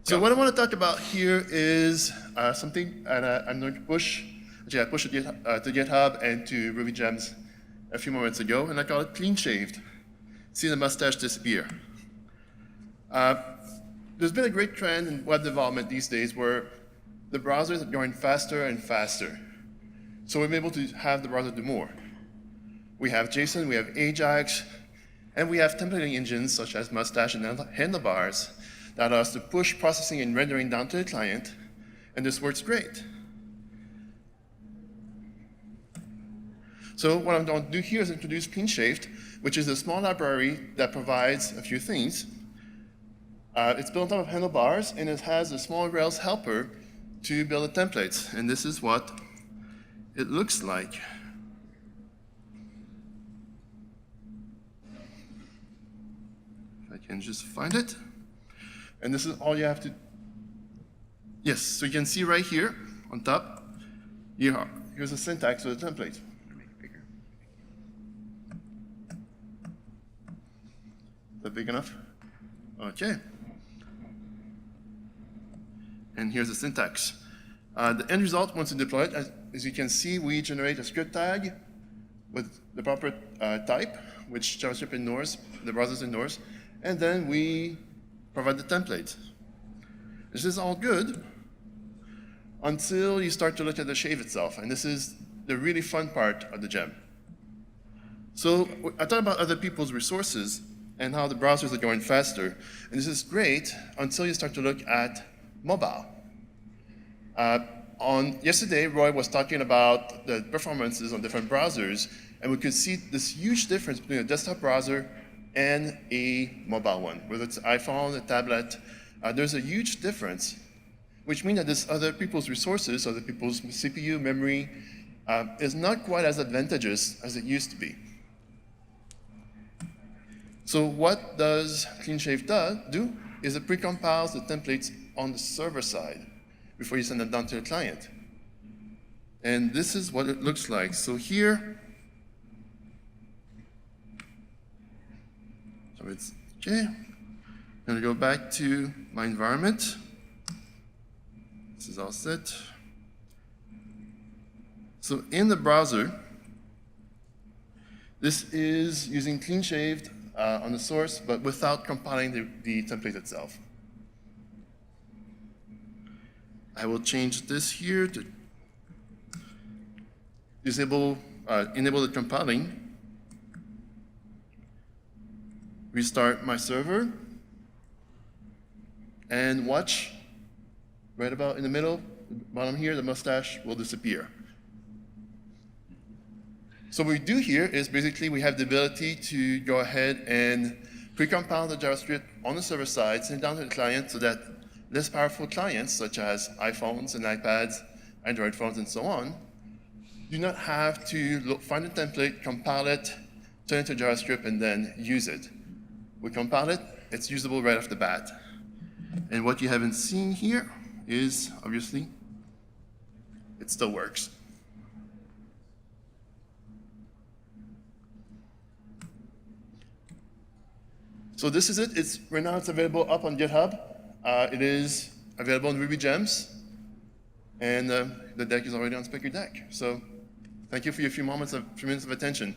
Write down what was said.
So what I want to talk about here is something I'm going to push. Actually, I pushed it to GitHub and to Ruby Gems a few moments ago, and I call it CleanShaved. See the mustache disappear. There's been a great trend in web development these days where the browsers are going faster and faster. So we're able to have the browser do more. We have JSON, we have Ajax, and we have templating engines such as Mustache and Handlebars that allow us to push processing and rendering down to the client, and this works great. So what I'm going to do here is introduce CleanShaved, which is a small library that provides a few things. It's built out of handlebars, and it has a small Rails helper to build the templates, and this is what it looks like. If I can just find it. And this is all you have to, yes, so you can see right here on top, here's the syntax of the template. Make it bigger. Is that big enough? Okay. And here's the syntax. The end result, once you deploy it, as you can see, we generate a script tag with the proper type, which JavaScript ignores, the browser ignores, and then we provide the template. This is all good until you start to look at the shave itself, and this is the really fun part of the gem. So I talked about other people's resources and how the browsers are going faster, and this is great until you start to look at mobile. Yesterday, Roy was talking about the performances on different browsers, and we could see this huge difference between a desktop browser and a mobile one. Whether it's iPhone, a tablet, there's a huge difference, which means that this other people's resources, other people's CPU, memory, is not quite as advantageous as it used to be. So what does CleanShaved do is it precompiles the templates on the server side before you send them down to the client. And this is what it looks like. So here, so it's, okay, I'm gonna go back to my environment. This is all set. So in the browser, this is using CleanShaved on the source, but without compiling the template itself. I will change this here to enable the compiling. Restart my server, and watch, right about in the middle, bottom here, the mustache will disappear. So what we do here is basically we have the ability to go ahead and precompile the JavaScript on the server side, send it down to the client so that less powerful clients, such as iPhones and iPads, Android phones, and so on, do not have to find a template, compile it, turn it to JavaScript, and then use it. We compile it, it's usable right off the bat. And what you haven't seen here is, obviously, it still works. So this is it. Right now it's available up on GitHub. It is available in Ruby Gems, and the deck is already on Specker Deck. So thank you for your few minutes of attention.